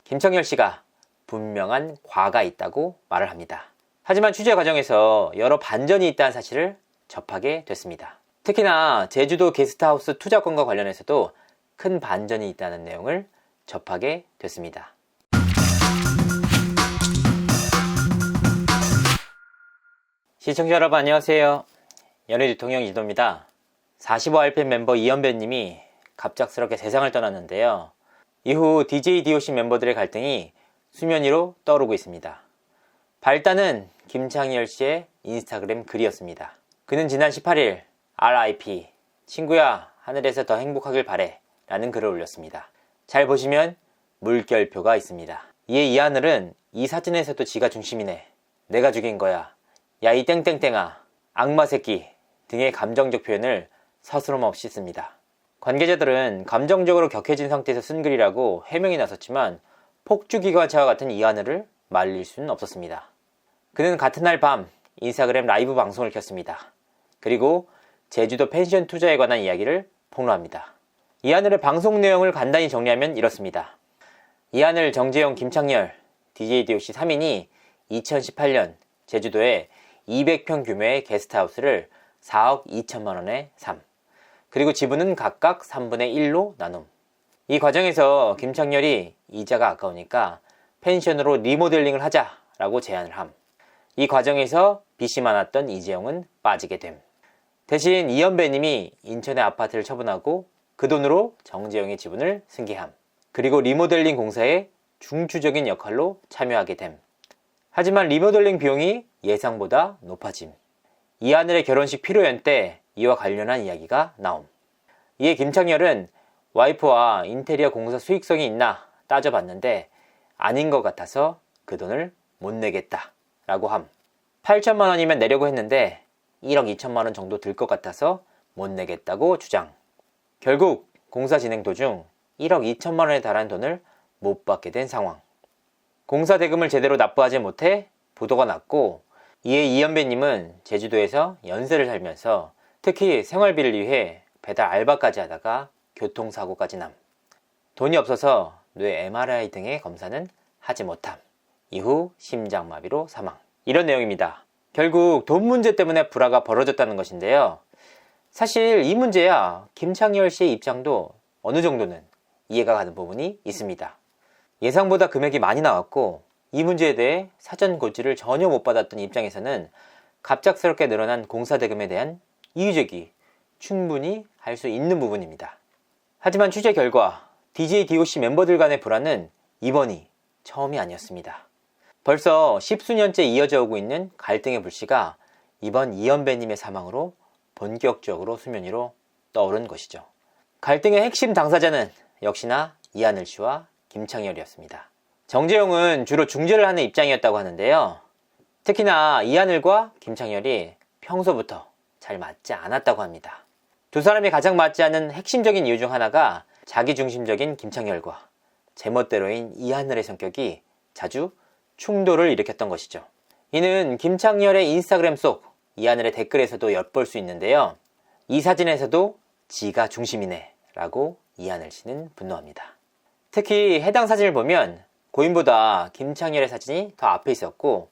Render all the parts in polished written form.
김창열 씨가 분명한 과가 있다고 말을 합니다. 하지만 취재 과정에서 여러 반전이 있다는 사실을 접하게 됐습니다. 특히나 제주도 게스트하우스 투자건과 관련해서도 큰 반전이 있다는 내용을 접하게 됐습니다. 시청자 여러분 안녕하세요. 연예대통령 이도입니다. 45RPM 멤버 이연배님이 갑작스럽게 세상을 떠났는데요. 이후 DJ DOC 멤버들의 갈등이 수면 위로 떠오르고 있습니다. 발단은 김창열 씨의 인스타그램 글이었습니다. 그는 지난 18일 RIP 친구야 하늘에서 더 행복하길 바래 라는 글을 올렸습니다. 잘 보시면 물결표가 있습니다. 이에 이하늘은 이 사진에서도 지가 중심이네, 내가 죽인 거야, 야 이 땡땡땡아, 악마 새끼 등의 감정적 표현을 서스럼없이 씁니다. 관계자들은 감정적으로 격해진 상태에서 쓴 글이라고 해명이 나섰지만 폭주기관차와 같은 이하늘을 말릴 수는 없었습니다. 그는 같은 날 밤 인스타그램 라이브 방송을 켰습니다. 그리고 제주도 펜션 투자에 관한 이야기를 폭로합니다. 이하늘의 방송 내용을 간단히 정리하면 이렇습니다. 이하늘, 정재영, 김창열, DJ DOC 3인이 2018년 제주도에 200평 규모의 게스트하우스를 4억 2천만 원에 삼, 그리고 지분은 각각 3분의 1로 나눔. 이 과정에서 김창열이 이자가 아까우니까 펜션으로 리모델링을 하자라고 제안을 함. 이 과정에서 빚이 많았던 이재용은 빠지게 됨. 대신 이연배님이 인천의 아파트를 처분하고 그 돈으로 정재영의 지분을 승계함. 그리고 리모델링 공사에 중추적인 역할로 참여하게 됨. 하지만 리모델링 비용이 예상보다 높아짐. 이하늘의 결혼식 피로연 때 이와 관련한 이야기가 나옴. 이에 김창열은 와이프와 인테리어 공사 수익성이 있나 따져봤는데 아닌 것 같아서 그 돈을 못 내겠다 라고 함. 8천만 원이면 내려고 했는데 1억 2천만 원 정도 들 것 같아서 못 내겠다고 주장. 결국 공사 진행 도중 1억 2천만 원에 달하는 돈을 못 받게 된 상황. 공사 대금을 제대로 납부하지 못해 부도가 났고, 이에 이연배님은 제주도에서 연세를 살면서 특히 생활비를 위해 배달 알바까지 하다가 교통사고까지 남. 돈이 없어서 뇌 MRI 등의 검사는 하지 못함. 이후 심장마비로 사망. 이런 내용입니다. 결국 돈 문제 때문에 불화가 벌어졌다는 것인데요. 사실 이 문제야 김창열 씨의 입장도 어느 정도는 이해가 가는 부분이 있습니다. 예상보다 금액이 많이 나왔고 이 문제에 대해 사전 고지를 전혀 못 받았던 입장에서는 갑작스럽게 늘어난 공사 대금에 대한 이의제기 충분히 할 수 있는 부분입니다. 하지만 취재 결과 DJ DOC 멤버들 간의 불화는 이번이 처음이 아니었습니다. 벌써 십수년째 이어져 오고 있는 갈등의 불씨가 이번 이연배님의 사망으로 본격적으로 수면 위로 떠오른 것이죠. 갈등의 핵심 당사자는 역시나 이하늘 씨와 김창열이었습니다. 정재용은 주로 중재를 하는 입장이었다고 하는데요. 특히나 이하늘과 김창열이 평소부터 잘 맞지 않았다고 합니다. 두 사람이 가장 맞지 않는 핵심적인 이유 중 하나가 자기중심적인 김창열과 제멋대로인 이하늘의 성격이 자주 충돌을 일으켰던 것이죠. 이는 김창열의 인스타그램 속 이하늘의 댓글에서도 엿볼 수 있는데요. 이 사진에서도 지가 중심이네 라고 이하늘 씨는 분노합니다. 특히 해당 사진을 보면 고인보다 김창열의 사진이 더 앞에 있었고,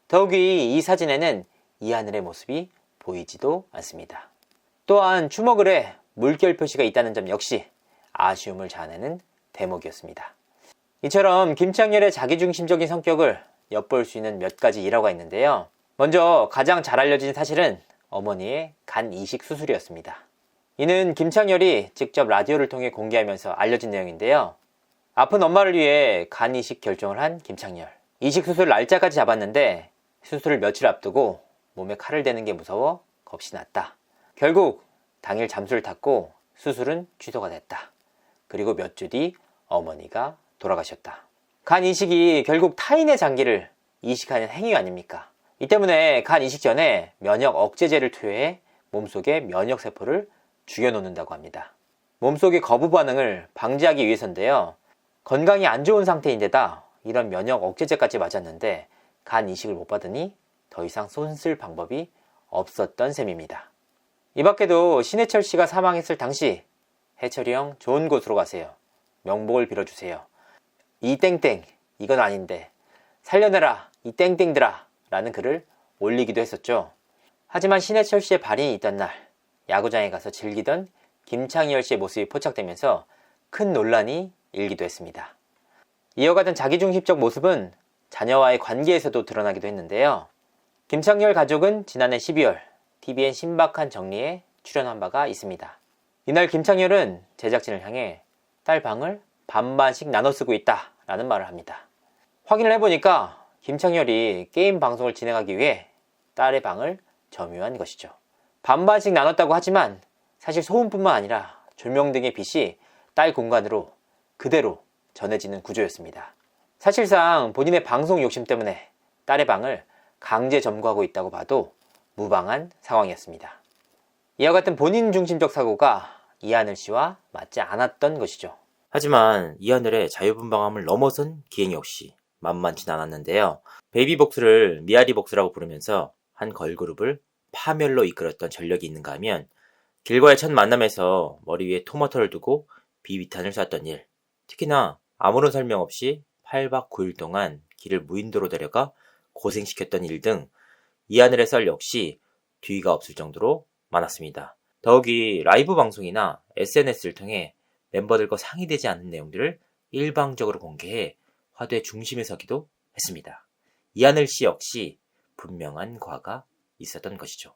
더욱이 이 사진에는 이하늘의 모습이 보이지도 않습니다. 또한 추모글에 물결 표시가 있다는 점 역시 아쉬움을 자아내는 대목이었습니다. 이처럼 김창열의 자기중심적인 성격을 엿볼 수 있는 몇 가지 일화가 있는데요. 먼저 가장 잘 알려진 사실은 어머니의 간 이식 수술이었습니다. 이는 김창열이 직접 라디오를 통해 공개하면서 알려진 내용인데요. 아픈 엄마를 위해 간 이식 결정을 한 김창열. 이식 수술 날짜까지 잡았는데 수술을 며칠 앞두고 몸에 칼을 대는 게 무서워 겁이 났다. 결국 당일 잠수를 탔고 수술은 취소가 됐다. 그리고 몇 주 뒤 어머니가 돌아가셨다. 간 이식이 결국 타인의 장기를 이식하는 행위 아닙니까? 이 때문에 간 이식 전에 면역 억제제를 투여해 몸속의 면역세포를 죽여놓는다고 합니다. 몸속의 거부 반응을 방지하기 위해서인데요. 건강이 안 좋은 상태인데다 이런 면역 억제제까지 맞았는데 간 이식을 못 받으니 더 이상 손쓸 방법이 없었던 셈입니다. 이 밖에도 신해철 씨가 사망했을 당시 해철이 형 좋은 곳으로 가세요. 명복을 빌어주세요. 이 땡땡 이건 아닌데 살려내라 이 땡땡들아 라는 글을 올리기도 했었죠. 하지만 신해철 씨의 발인이 있던 날 야구장에 가서 즐기던 김창열 씨의 모습이 포착되면서 큰 논란이 일기도 했습니다. 이어가던 자기중심적 모습은 자녀와의 관계에서도 드러나기도 했는데요. 김창열 가족은 지난해 12월 TVN 신박한 정리에 출연한 바가 있습니다. 이날 김창열은 제작진을 향해 딸 방을 반반씩 나눠 쓰고 있다 라는 말을 합니다. 확인을 해보니까 김창열이 게임 방송을 진행하기 위해 딸의 방을 점유한 것이죠. 반반씩 나눴다고 하지만 사실 소음뿐만 아니라 조명 등의 빛이 딸 공간으로 그대로 전해지는 구조였습니다. 사실상 본인의 방송 욕심 때문에 딸의 방을 강제 점거하고 있다고 봐도 무방한 상황이었습니다. 이와 같은 본인 중심적 사고가 이하늘 씨와 맞지 않았던 것이죠. 하지만 이하늘의 자유분방함을 넘어선 기행 역시 만만치 않았는데요. 베이비복스를 미아리복스라고 부르면서 한 걸그룹을 파멸로 이끌었던 전력이 있는가 하면 길과의 첫 만남에서 머리 위에 토마토를 두고 비비탄을 쐈던 일, 특히나 아무런 설명 없이 8박 9일 동안 길을 무인도로 데려가 고생시켰던 일 등 이하늘의 썰 역시 뒤가 없을 정도로 많았습니다. 더욱이 라이브 방송이나 SNS를 통해 멤버들과 상의되지 않은 내용들을 일방적으로 공개해 화두의 중심에 서기도 했습니다. 이하늘 씨 역시 분명한 과가 있었던 것이죠.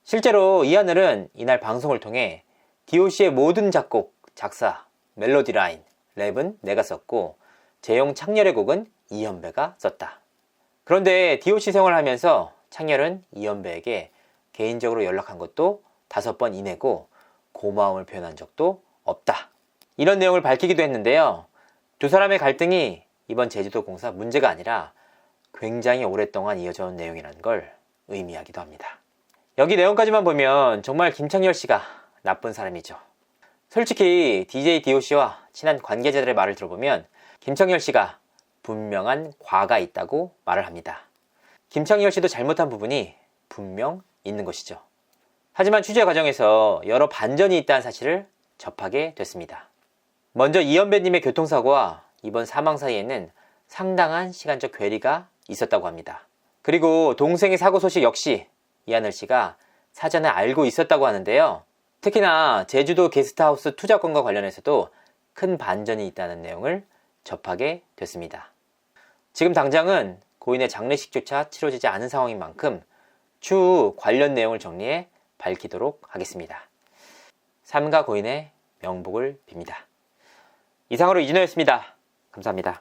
실제로 이하늘은 이날 방송을 통해 DOC의 모든 작곡, 작사, 멜로디 라인, 랩은 내가 썼고 재용 창렬의 곡은 이현배가 썼다. 그런데 DOC 생활을 하면서 창렬은 이현배에게 개인적으로 연락한 것도 5번 이내고 고마움을 표현한 적도 없다. 이런 내용을 밝히기도 했는데요. 두 사람의 갈등이 이번 제주도 공사 문제가 아니라 굉장히 오랫동안 이어져 온 내용이라는 걸 의미하기도 합니다. 여기 내용까지만 보면 정말 김창열 씨가 나쁜 사람이죠. 솔직히 DJ DOC와 친한 관계자들의 말을 들어보면 김창열 씨가 분명한 과가 있다고 말을 합니다. 김창열 씨도 잘못한 부분이 분명 있는 것이죠. 하지만 취재 과정에서 여러 반전이 있다는 사실을 접하게 됐습니다. 먼저 이현배님의 교통사고와 이번 사망 사이에는 상당한 시간적 괴리가 있었다고 합니다. 그리고 동생의 사고 소식 역시 이하늘 씨가 사전에 알고 있었다고 하는데요. 특히나 제주도 게스트하우스 투자권과 관련해서도 큰 반전이 있다는 내용을 접하게 됐습니다. 지금 당장은 고인의 장례식조차 치러지지 않은 상황인 만큼 추후 관련 내용을 정리해 밝히도록 하겠습니다. 삼가 고인의 명복을 빕니다. 이상으로 이진호였습니다. 감사합니다.